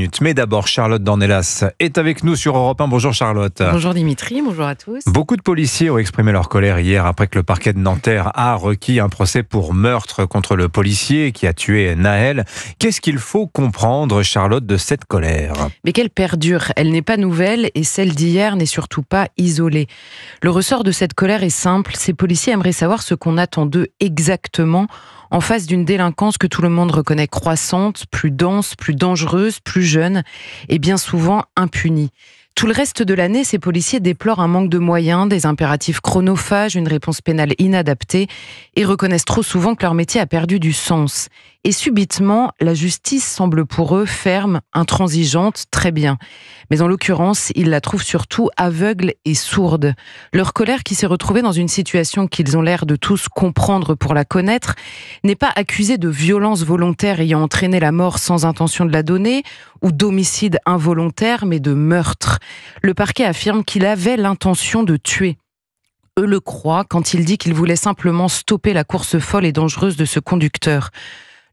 minutes. Mais d'abord, Charlotte Dornelas est avec nous sur Europe 1. Bonjour Charlotte. Bonjour Dimitri, bonjour à tous. Beaucoup de policiers ont exprimé leur colère hier après que le parquet de Nanterre a requis un procès pour meurtre contre le policier qui a tué Nahel. Qu'est-ce qu'il faut comprendre, Charlotte, de cette colère ? Mais qu'elle perdure, elle n'est pas nouvelle et celle d'hier n'est surtout pas isolée. Le ressort de cette colère est simple, ces policiers aimeraient savoir ce qu'on attend d'eux exactement en face d'une délinquance que tout le monde reconnaît croissante, plus dense, plus dangereuse, plus jeune et bien souvent impunie. Tout le reste de l'année, ces policiers déplorent un manque de moyens, des impératifs chronophages, une réponse pénale inadaptée et reconnaissent trop souvent que leur métier a perdu du sens. Et subitement, la justice semble pour eux ferme, intransigeante, très bien. Mais en l'occurrence, ils la trouvent surtout aveugle et sourde. Leur colère qui s'est retrouvée dans une situation qu'ils ont l'air de tous comprendre pour la connaître, n'est pas accusée de violence volontaire ayant entraîné la mort sans intention de la donner, ou d'homicide involontaire, mais de meurtre. Le parquet affirme qu'il avait l'intention de tuer. Eux le croient quand il dit qu'il voulait simplement stopper la course folle et dangereuse de ce conducteur.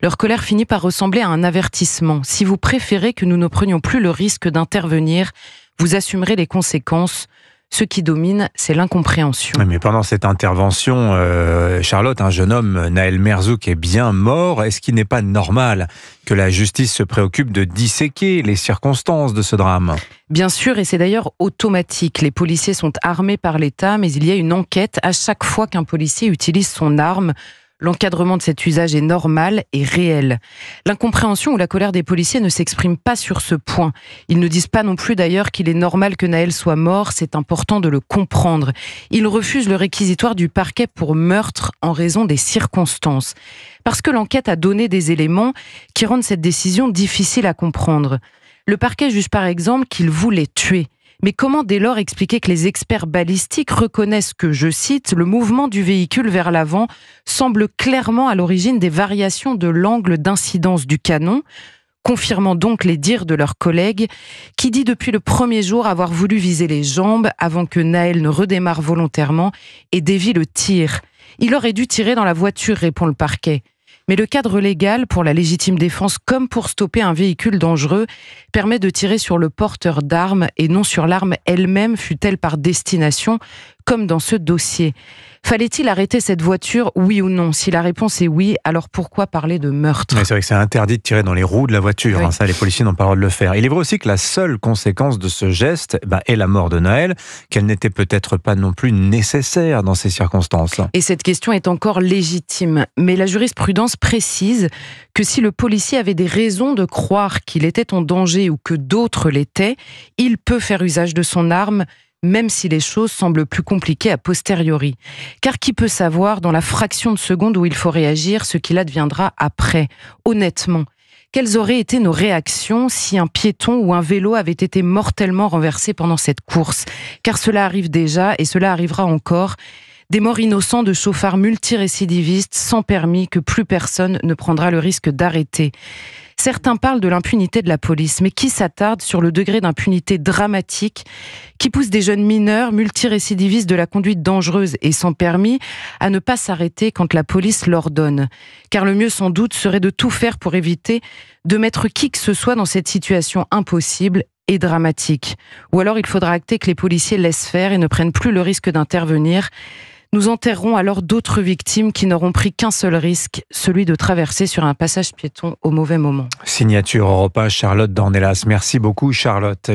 Leur colère finit par ressembler à un avertissement. Si vous préférez que nous ne prenions plus le risque d'intervenir, vous assumerez les conséquences. Ce qui domine, c'est l'incompréhension. Mais pendant cette intervention, Charlotte, un jeune homme, Nahel Merzouk, est bien mort. Est-ce qu'il n'est pas normal que la justice se préoccupe de disséquer les circonstances de ce drame ? Bien sûr, et c'est d'ailleurs automatique. Les policiers sont armés par l'État, mais il y a une enquête à chaque fois qu'un policier utilise son arme. L'encadrement de cet usage est normal et réel. L'incompréhension ou la colère des policiers ne s'exprime pas sur ce point. Ils ne disent pas non plus d'ailleurs qu'il est normal que Nahel soit mort, c'est important de le comprendre. Ils refusent le réquisitoire du parquet pour meurtre en raison des circonstances. Parce que l'enquête a donné des éléments qui rendent cette décision difficile à comprendre. Le parquet juge par exemple qu'il voulait tuer. Mais comment dès lors expliquer que les experts balistiques reconnaissent que, je cite, le mouvement du véhicule vers l'avant semble clairement à l'origine des variations de l'angle d'incidence du canon, confirmant donc les dires de leurs collègues, qui dit depuis le premier jour avoir voulu viser les jambes avant que Nahel ne redémarre volontairement et dévie le tir. Il aurait dû tirer dans la voiture, répond le parquet. Mais le cadre légal pour la légitime défense comme pour stopper un véhicule dangereux permet de tirer sur le porteur d'armes et non sur l'arme elle-même, fût-elle par destination, comme dans ce dossier. Fallait-il arrêter cette voiture, oui ou non ? Si la réponse est oui, alors pourquoi parler de meurtre ? Oui, c'est vrai que c'est interdit de tirer dans les roues de la voiture. Oui. Ça, les policiers n'ont pas le droit de le faire. Il est vrai aussi que la seule conséquence de ce geste est la mort de Nahel, qu'elle n'était peut-être pas non plus nécessaire dans ces circonstances. Et cette question est encore légitime. Mais la jurisprudence précise que si le policier avait des raisons de croire qu'il était en danger ou que d'autres l'étaient, il peut faire usage de son arme, même si les choses semblent plus compliquées a posteriori. Car qui peut savoir, dans la fraction de seconde où il faut réagir, ce qu'il adviendra après ? Honnêtement, quelles auraient été nos réactions si un piéton ou un vélo avait été mortellement renversé pendant cette course ? Car cela arrive déjà et cela arrivera encore. Des morts innocents de chauffards multirécidivistes sans permis que plus personne ne prendra le risque d'arrêter. Certains parlent de l'impunité de la police, mais qui s'attarde sur le degré d'impunité dramatique qui pousse des jeunes mineurs multirécidivistes de la conduite dangereuse et sans permis à ne pas s'arrêter quand la police l'ordonne. Car le mieux sans doute serait de tout faire pour éviter de mettre qui que ce soit dans cette situation impossible et dramatique. Ou alors il faudra acter que les policiers laissent faire et ne prennent plus le risque d'intervenir. Nous enterrerons alors d'autres victimes qui n'auront pris qu'un seul risque, celui de traverser sur un passage piéton au mauvais moment. Signature Europe 1, Charlotte Dornelas. Merci beaucoup Charlotte.